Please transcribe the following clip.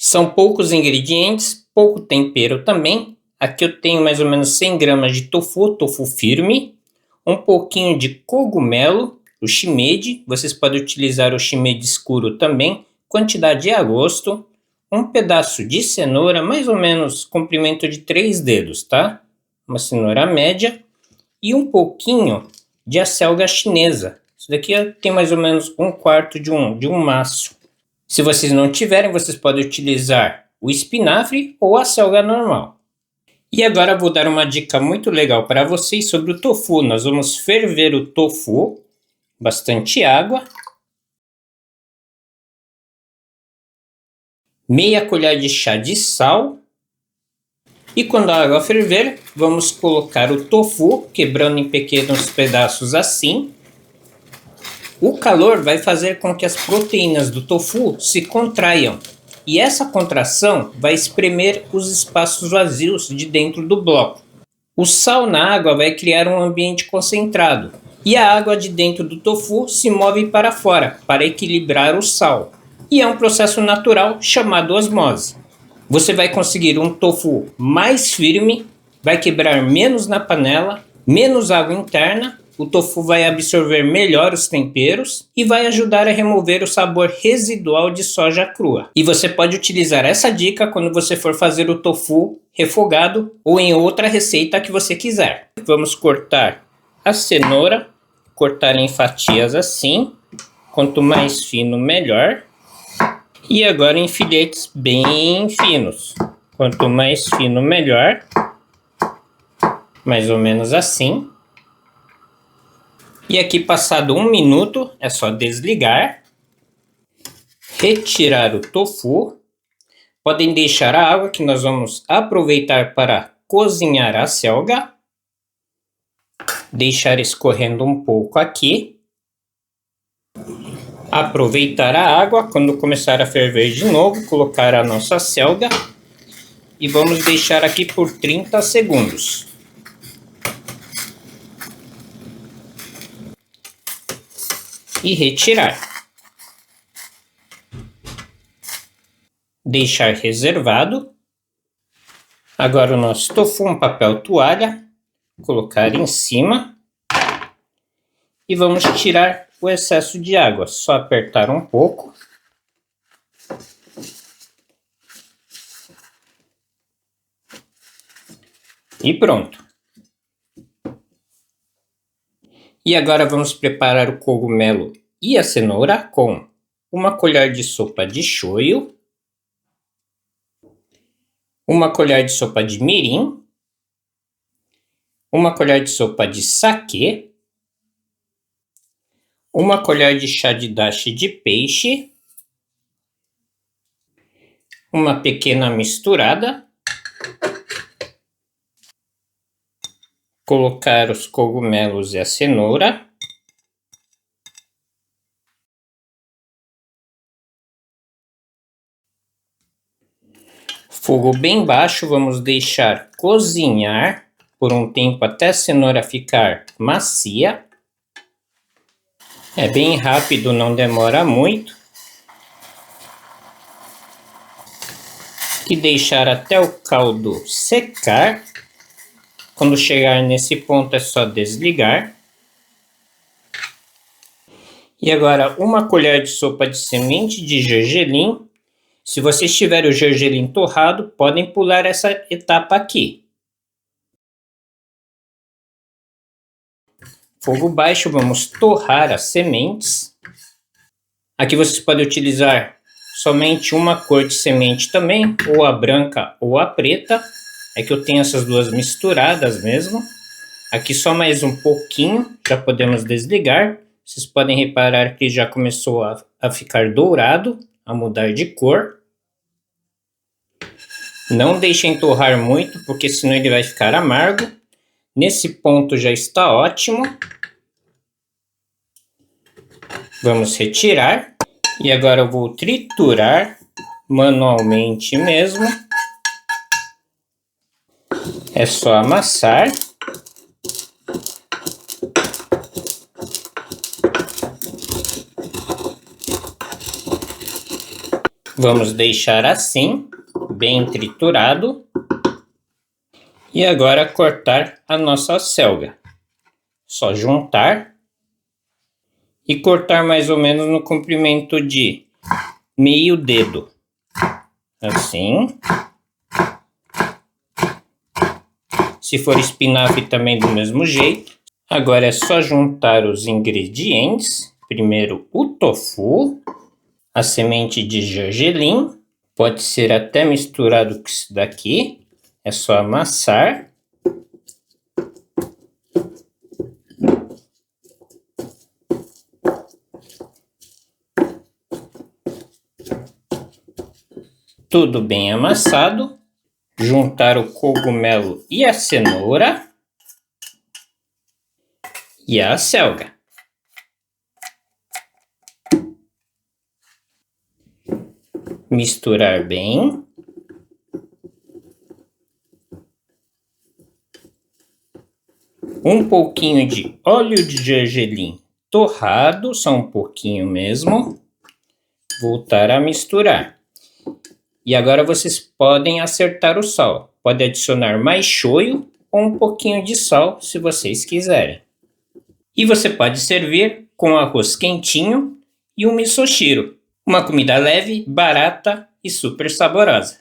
São poucos ingredientes, pouco tempero também. Aqui eu tenho mais ou menos 100 gramas de tofu firme, um pouquinho de cogumelo, o shimeji, vocês podem utilizar o shimeji escuro também, quantidade a gosto, um pedaço de cenoura, mais ou menos comprimento de 3 dedos, tá? Uma cenoura média e um pouquinho de acelga chinesa. Isso daqui tem mais ou menos um quarto de um maço. Se vocês não tiverem, vocês podem utilizar o espinafre ou a acelga normal. E agora eu vou dar uma dica muito legal para vocês sobre o tofu. Nós vamos ferver o tofu, bastante água, meia colher de chá de sal. E quando a água ferver, vamos colocar o tofu, quebrando em pequenos pedaços assim. O calor vai fazer com que as proteínas do tofu se contraiam. E essa contração vai espremer os espaços vazios de dentro do bloco. O sal na água vai criar um ambiente concentrado. E a água de dentro do tofu se move para fora, para equilibrar o sal. E é um processo natural chamado osmose. Você vai conseguir um tofu mais firme, vai quebrar menos na panela, menos água interna. O tofu vai absorver melhor os temperos e vai ajudar a remover o sabor residual de soja crua. E você pode utilizar essa dica quando você for fazer o tofu refogado ou em outra receita que você quiser. Vamos cortar a cenoura, cortar em fatias assim, quanto mais fino melhor. E agora em filetes bem finos, quanto mais fino melhor, mais ou menos assim. E aqui, passado 1 minuto, é só desligar, retirar o tofu. Podem deixar a água que nós vamos aproveitar para cozinhar a acelga. Deixar escorrendo um pouco aqui. Aproveitar a água, quando começar a ferver de novo, colocar a nossa acelga. E vamos deixar aqui por 30 segundos. E retirar. Deixar reservado. Agora o nosso tofu, um papel toalha, colocar em cima. E vamos tirar o excesso de água, só apertar um pouco. E pronto. E agora vamos preparar o cogumelo e a cenoura com 1 colher de sopa de shoyu, 1 colher de sopa de mirim, 1 colher de sopa de saquê, 1 colher de chá de dashi de peixe, uma pequena misturada. Colocar os cogumelos e a cenoura. Fogo bem baixo, vamos deixar cozinhar por um tempo até a cenoura ficar macia. É bem rápido, não demora muito. E deixar até o caldo secar. Quando chegar nesse ponto é só desligar. E agora 1 colher de sopa de semente de gergelim. Se vocês tiverem o gergelim torrado, podem pular essa etapa aqui. Fogo baixo, vamos torrar as sementes. Aqui vocês podem utilizar somente uma cor de semente também, ou a branca ou a preta. É que eu tenho essas duas misturadas mesmo. Aqui só mais um pouquinho, já podemos desligar. Vocês podem reparar que já começou a ficar dourado, a mudar de cor. Não deixem torrar muito, porque senão ele vai ficar amargo. Nesse ponto já está ótimo. Vamos retirar. E agora eu vou triturar manualmente mesmo. É só amassar. Vamos deixar assim, bem triturado. E agora cortar a nossa selga. Só juntar e cortar mais ou menos no comprimento de meio dedo. Assim. Se for espinafre também do mesmo jeito. Agora é só juntar os ingredientes. Primeiro o tofu, a semente de gergelim. Pode ser até misturado com isso daqui. É só amassar. Tudo bem amassado. Juntar o cogumelo e a cenoura. E a selga. Misturar bem. Um pouquinho de óleo de gergelim torrado, só um pouquinho mesmo. Voltar a misturar. E agora vocês podem acertar o sal. Pode adicionar mais shoyu ou um pouquinho de sal, se vocês quiserem. E você pode servir com arroz quentinho e um misoshiro. Uma comida leve, barata e super saborosa.